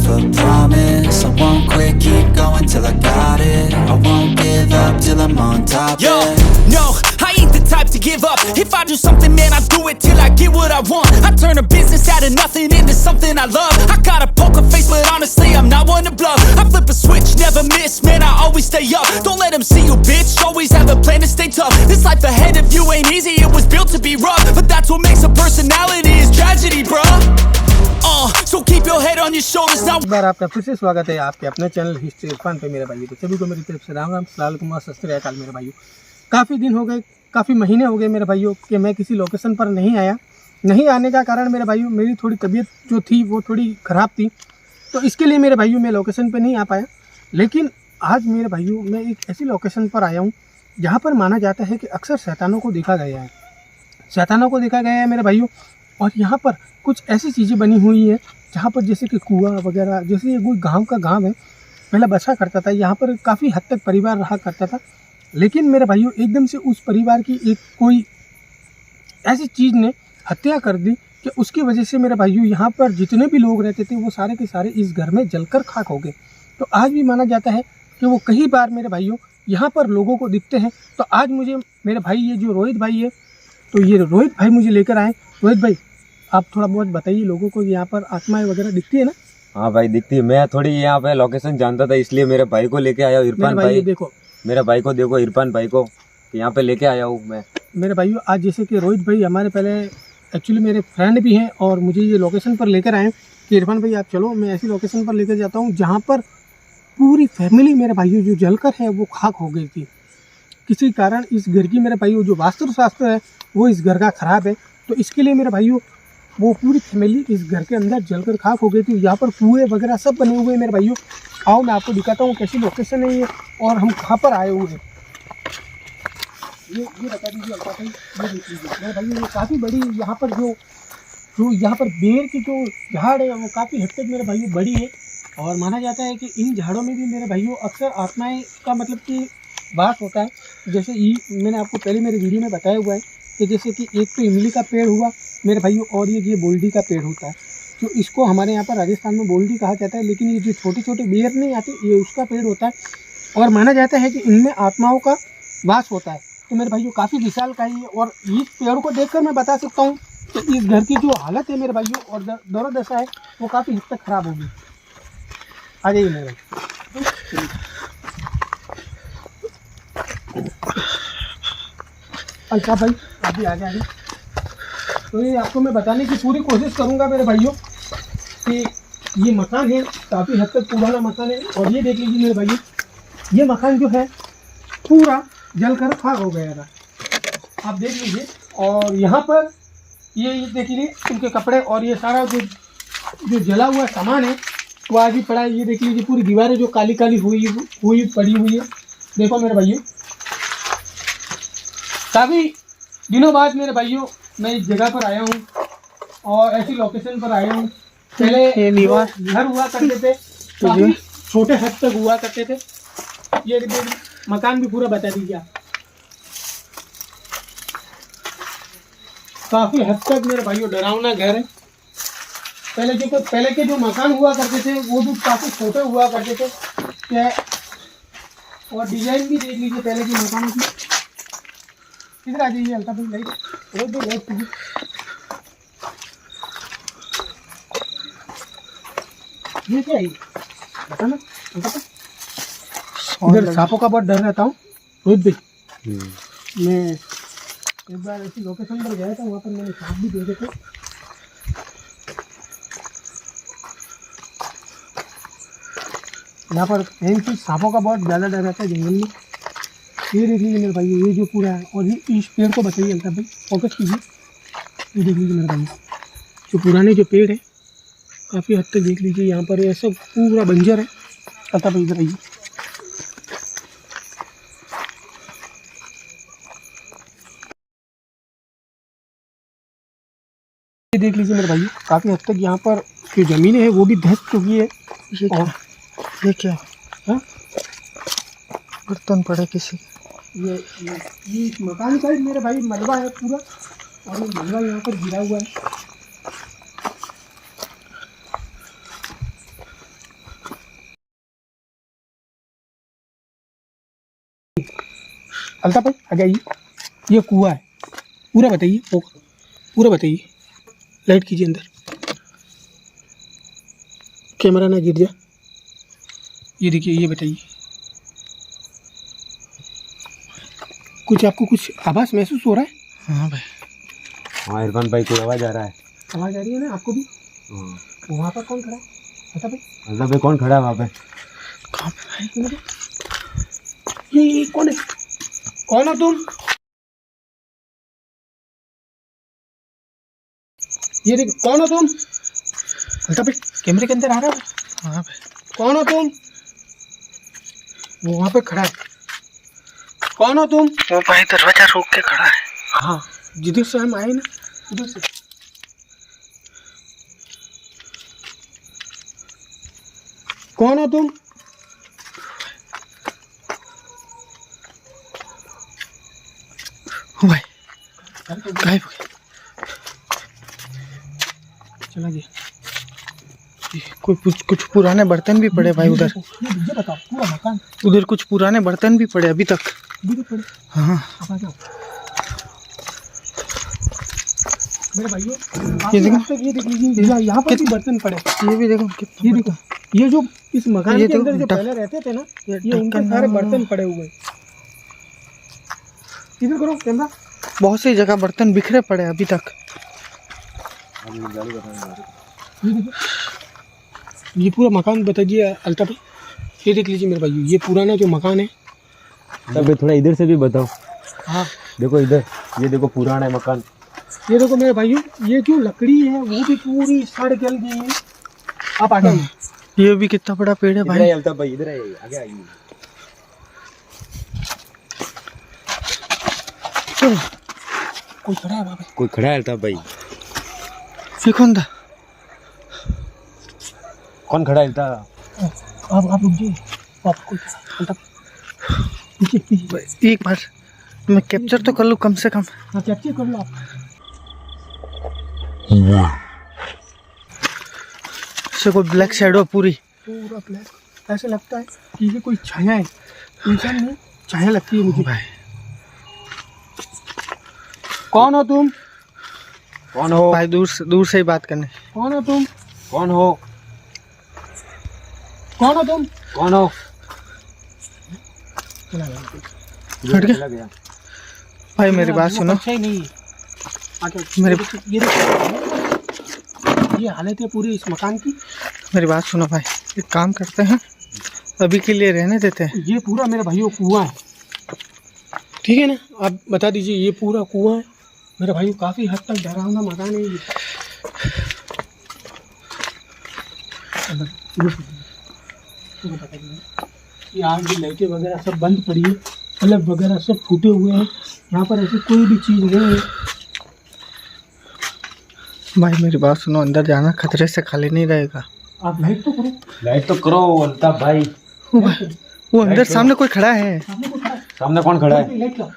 for promise. I won't quit, keep going till I got it. I won't give up till I'm on top. Yo, yeah. no, I ain't the type to give up. If I do something, man, I do it till I get what I want. I turn a business out of nothing into something I love. I got a poker face, but honestly, I'm not one to bluff. I flip a switch, never miss, man, I always stay up. Don't let them see you, bitch, always have a plan to stay tough. This life ahead of you ain't easy, it was built to be rough. But that's what makes a personality, is tragedy, bruh. So keep your head on your shoulders now. एक बार आपका फिर से स्वागत है आपके अपने channel history Irfan पे मेरे भाइयों। तो सभी को मेरी तरफ से राम राम, सलाम कुमार, सत श्री अकाल मेरे भाइयों। काफ़ी दिन हो गए, काफ़ी महीने हो गए मेरे भाइयों कि मैं किसी लोकेशन पर नहीं आया। नहीं आने का कारण मेरे भाइयों, मेरी थोड़ी तबीयत जो थी वो थोड़ी ख़राब थी, तो इसके लिए मेरे भाइयों मैं लोकेशन पर नहीं आ पाया। लेकिन आज मेरे भाइयों मैं एक ऐसी लोकेशन पर आया हूँ जहाँ पर माना जाता है कि अक्सर शैतानों को देखा गया है, शैतानों को देखा गया है मेरे भाइयों। और यहाँ पर कुछ ऐसी चीज़ें बनी हुई है जहाँ पर जैसे कि कुआं वगैरह, जैसे ये कोई गांव का गांव है, पहले बसा करता था, यहाँ पर काफ़ी हद तक परिवार रहा करता था। लेकिन मेरे भाइयों एकदम से उस परिवार की एक कोई ऐसी चीज़ ने हत्या कर दी कि उसकी वजह से मेरे भाइयों यहाँ पर जितने भी लोग रहते थे वो सारे के सारे इस घर में जलकर खाक हो गए। तो आज भी माना जाता है कि वो कई बार मेरे भाइयों यहाँ पर लोगों को दिखते हैं। तो आज मुझे मेरे भाई, ये जो रोहित भाई है, तो ये रोहित भाई मुझे लेकर आए। रोहित भाई, आप थोड़ा बहुत बताइए लोगों को, यहाँ पर आत्माएं वगैरह दिखती है ना? हाँ भाई, दिखती है। मैं थोड़ी यहाँ पे लोकेशन जानता था, इसलिए मेरे भाई को लेके आया हूँ। इरफान भाई देखो, मेरे भाई को देखो, इरफान भाई को यहाँ पे लेके आया हूँ मैं। मेरे भाइयों आज जैसे कि रोहित भाई हमारे पहले एक्चुअली मेरे फ्रेंड भी हैं और मुझे ये लोकेशन पर लेकर आए कि इरफान भाई आप चलो, मैं ऐसी लोकेशन पर लेकर जाता हूँ जहाँ पर पूरी फैमिली मेरे भाइयों जो जलकर है वो खाक हो गई थी। किसी कारण इस घर की मेरे भाइयों जो वास्तुशास्त्र है वो इस घर का ख़राब है, तो इसके लिए मेरे भाइयों वो पूरी फैमिली इस घर के अंदर जलकर खाक हो गई थी। यहाँ पर कुएं वगैरह सब बने हुए हैं मेरे भाइयों। आओ मैं आपको दिखाता हूँ कैसी लोकेशन है ये और हम कहाँ पर आए हुए हैं। ये बता दीजिए हल्का भाई, ये देख लीजिए मेरे भाइयों, ये काफ़ी बड़ी यहाँ पर जो यहाँ पर बेर की जो झाड़ है वो काफ़ी हद तक मेरे भाइयों बड़ी है। और माना जाता है कि इन झाड़ों में भी मेरे भाइयों अक्सर आत्माएँ का मतलब कि वास होता है। जैसे ये मैंने आपको पहले मेरे वीडियो में बताया हुआ है कि जैसे कि एक तो इमली का पेड़ हुआ मेरे भाइयों, और ये बोल्डी का पेड़ होता है, जो इसको हमारे यहाँ पर राजस्थान में बोल्डी कहा जाता है। लेकिन ये जो छोटे छोटे बेर नहीं आते, ये उसका पेड़ होता है और माना जाता है कि इनमें आत्माओं का वास होता है। तो मेरे भाइयों काफ़ी विशालकाय है और इस पेड़ को देखकर मैं बता सकता हूँ कि इस घर की जो हालत है मेरे भाइयों और दौरदशा है वो काफ़ी हद तक ख़राब होगी। आ जाइए मेरे भाई, अच्छा भाई आप भी आगे। तो ये आपको मैं बताने की पूरी कोशिश करूंगा मेरे भाइयों कि ये मकान है काफ़ी हद तक पुराना मकान है। और ये देख लीजिए मेरे भाइयों, ये मकान जो है पूरा जलकर खाक हो गया था, आप देख लीजिए। और यहाँ पर ये देख लीजिए उनके कपड़े और ये सारा जो जला हुआ सामान है वो आज भी पड़ा है। ये देख लीजिए पूरी दीवारें जो काली काली हुई पड़ी हुई है। देखो मेरे भाइयों, काफ़ी दिनों बाद मेरे भाइयों मैं इस जगह पर आया हूँ और ऐसी लोकेशन पर आया हूँ। पहले घर हुआ करते थे, काफ़ी छोटे हद तक हुआ करते थे। ये मकान भी पूरा बता दीजिए आप। काफ़ी हद तक मेरे भाइयों डरावना घर है। पहले के जो मकान हुआ करते थे वो भी काफ़ी छोटे हुआ करते थे क्या, और डिजाइन भी देख लीजिए पहले के मकानों की। इधर आ जाइए हल्का भाई, लाइट ये क्या है बताना। इधर सांपों का बहुत डर रहता हूँ रोहित भाई। मैं एक बार ऐसी लोकेशन पर गया था, वहाँ पर मैंने सांप भी देखे थे। यहाँ पर सांपों का बहुत ज़्यादा डर रहता है जंगल में। ये देख लीजिए मेरे भाई, ये जो पूरा है, और ये इस पेड़ को बताइए हल्का भाई, फोकस कीजिए। ये देख लीजिए मेरे भाई, जो पुराने जो पेड़ है काफ़ी हद तक देख लीजिए, यहाँ पर ये सब पूरा बंजर है। हल्का भाई इधर आइए, ये देख लीजिए मेरे भाई, काफ़ी हद तक यहाँ पर जो ज़मीनें है वो भी धंस चुकी है। और ये क्या है, बर्तन पड़े किसी, ये इस मकान का ही मेरे भाई मलबा है पूरा, और ये मलबा यहाँ पर गिरा हुआ है। अल्ताफ भाई आ जाइए, ये कुआं है, पूरा बताइए, पूरा बताइए, लाइट कीजिए अंदर, कैमरा ना गिर जाए, ये देखिए, ये बताइए, कुछ आपको कुछ आवाज़ महसूस हो रहा है? हाँ भाई, हाँ इरफान भाई कोई आवाज़ आ रहा है, आवाज़ आ रही है ना आपको भी? हाँ। वहाँ पर कौन खड़ा है? अल्ताफ भाई, अल्ताफ भाई कौन खड़ा है वहाँ पे? कहाँ पे भाई? ये कौन है? कौन हो तुम? ये देखो, कौन हो तुम? अल्ताफ भाई कैमरे के अंदर आ रहा है? हाँ भाई, कौन हो तुम? वो वहाँ पे खड़ा है, कौन हो तुम? वो भाई दरवाजा रोक के खड़ा है। हाँ, जिधर से हम आए ना उधर से। कौन हो तुम? ओ भाई गायब हो गया, चला गया। कुछ पुराने बर्तन भी पड़े भाई उधर। ये बताओ, पूरा मकान उधर कुछ पुराने बर्तन भी पड़े अभी तक। भी पड़े। हाँ आप आ जाओ मेरे भाइयों, ये देखो, ये देख लीजिए, यहाँ पर भी बर्तन पड़े। ये भी देखो, ये देखो, ये जो इस मकान ये के अंदर जो पहले रहते थे ना, ये उनके सारे बर्तन पड़े हुए। इधर करो कैमरा। बहुत सी जगह बर्तन बिखरे पड़े अभी तक। ये देखो, ये पूरा मकान बताइए अल्ताफ भाई, ये देख लीजिए मेरे भाइयों, ये पुराना जो मकान है। तब थोड़ा इधर से भी बताओ। हाँ देखो इधर, ये देखो पुराना मकान। ये देखो मेरे भाइयों, ये जो लकड़ी है वो भी पूरी सड़ गल गई है। आप आ जाइए। ये भी कितना बड़ा पेड़ है भाई। अल्ताफ भाई इधर आइए, आगे आइए। कोई खड़ा है वहाँ पे? कोई खड़ा है अल्ताफ भाई? ये कौन था? कौन खड़ा है अल्ताफ? आप रुक जाइए, आप कोई अल्ताफ पीछे पीछे। एक बार मैं कैप्चर तो कर लूँ कम से कम। हाँ कैप्चर कर लो आप। से कोई ब्लैक शैडो पूरी। पूरा ब्लैक, ऐसे लगता है कि ये कोई छाया है, इंसान नहीं, छाया लगती है मुझे। भाई कौन हो तुम? कौन हो भाई? दूर से ही बात करने। कौन हो तुम? कौन हो? कौन हो तुम? कौन हो? चला गया। हट गया। चला गया। भाई मेरी बात सुनो। अच्छा ही नहीं है। आगे मेरे ये देखो, ये हालत है पूरी इस मकान की। मेरी बात सुनो भाई, एक काम करते हैं, अभी के लिए रहने देते हैं। ये पूरा मेरे भाइयों कुआं है, ठीक है ना? आप बता दीजिए, ये पूरा कुआं है मेरे भाइयों, काफ़ी हद तक डरावना मकान है ये। ये आग की लाइटें वगैरह सब बंद पड़ी है, बल्ब वगैरह सब फूटे हुए हैं, यहाँ पर ऐसी कोई भी चीज़ नहीं है। भाई मेरी बात सुनो, अंदर जाना खतरे से खाली नहीं रहेगा। आप लाइट तो करो। लाइट तो करो अल्ताफ भाई। वो अंदर सामने कोई खड़ा है। सामने कोई खड़ा है। सामने कौन खड़ा है? लाइट लाओ।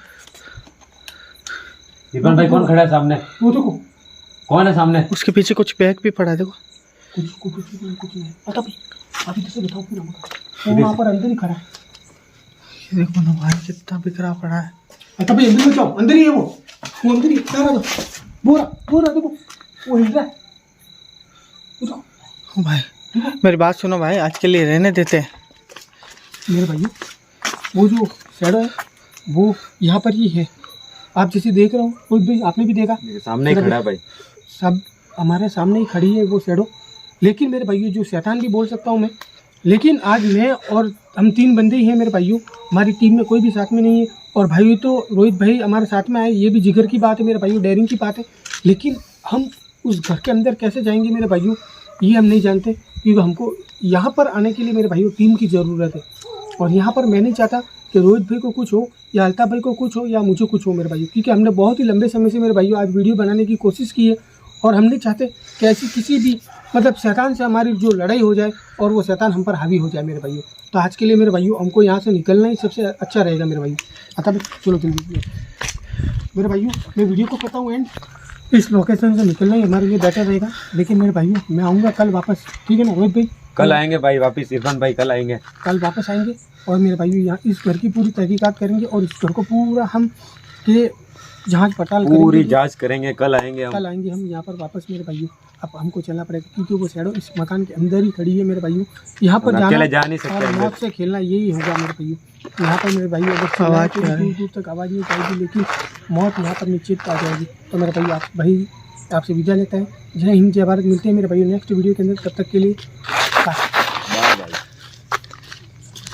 इरफान भाई कौन खड़ा है सामने? वो देखो, कौन है सामने? उसके पीछे कुछ बैग भी पड़ा है, देखो। कुछ नहीं। पता भी आप इधर से बताओ पूरा मकान। वो वहाँ पर अंदर ही खड़ा है। ये देखो ना भाई, कितना बिखरा पड़ा है। अच्छा भाई अंदर में जाओ, अंदर ही है वो अंदर ही है। क्या बात है? बोरा देखो, वो हिल रहा है। वो देखो। ओ भाई मेरी बात सुनो भाई, आज के लिए रहने देते हैं। मेरे भाइयों, वो जो शैडो है वो यहाँ पर ही है, आप जैसे देख रहे हो, कोई भी आपने भी देखा, सामने ही खड़ा है भाई। सब हमारे सामने ही खड़ी है वो शैडो। लेकिन मेरे भाइयों, जो शैतान भी बोल सकता हूँ मैं, लेकिन आज मैं और हम 3 बंदे ही हैं मेरे भाइयों, हमारी टीम में कोई भी साथ में नहीं है। और भाई तो रोहित भाई हमारे साथ में आए, ये भी जिगर की बात है मेरे भाइयों, डेयरिंग की बात है। लेकिन हम उस घर के अंदर कैसे जाएंगे मेरे भाइयों, ये हम नहीं जानते, क्योंकि हमको यहाँ पर आने के लिए मेरे भाइयों टीम की ज़रूरत है। और यहाँ पर मैं नहीं चाहता कि रोहित भाई को कुछ हो या अल्ताफ भाई को कुछ हो या मुझे कुछ हो मेरे भाइयों, क्योंकि हमने बहुत ही लंबे समय से मेरे भाइयों आज वीडियो बनाने की कोशिश की है, और हम नहीं चाहते कि ऐसी किसी भी मतलब शैतान से हमारी जो लड़ाई हो जाए और वो शैतान हम पर हावी हो जाए मेरे भाइयों। तो आज के लिए मेरे भाइयों हमको यहाँ से निकलना ही सबसे अच्छा रहेगा मेरे भाइयों। अतः चलो जल्दी मेरे भाइयों, मैं वीडियो को करता हूँ एंड। इस लोकेशन से निकलना ही हमारे लिए बेटर रहेगा। लेकिन मेरे भाइयों, मैं आऊँगा कल वापस, ठीक है ना रोहित भाई? कल आएंगे भाई वापस, इरफान भाई कल आएंगे। कल वापस आएंगे और मेरे भाइयों यहाँ इस घर की पूरी तहकीकात करेंगे और इस घर को पूरा हम के जांच पड़ताल पूरी करेंगे। जांच करेंगे, कल आएंगे हम। कल आएंगे हम यहाँ पर वापस मेरे भाइयों। अब हमको चलना पड़ेगा क्योंकि वो शैडो इस मकान के अंदर ही खड़ी है मेरे भाइयों। यहाँ पर अकेले जा जाना नहीं सकते और अंदर। मौत से खेलना यही होगा मेरे भाइयों। यहाँ पर मेरे भाइयों अगर आवाज़ चिल्लाए तो दूर दूर तक आवाज़ नहीं जाएगी, लेकिन मौत यहाँ पर निश्चित आ जाएगी। तो मेरे भाई आप भाई आपसे विदा लेता है। जय हिंद, जय भारत। मिलते हैं मेरे भाइयों नेक्स्ट वीडियो के अंदर। तब तक के लिए बाय।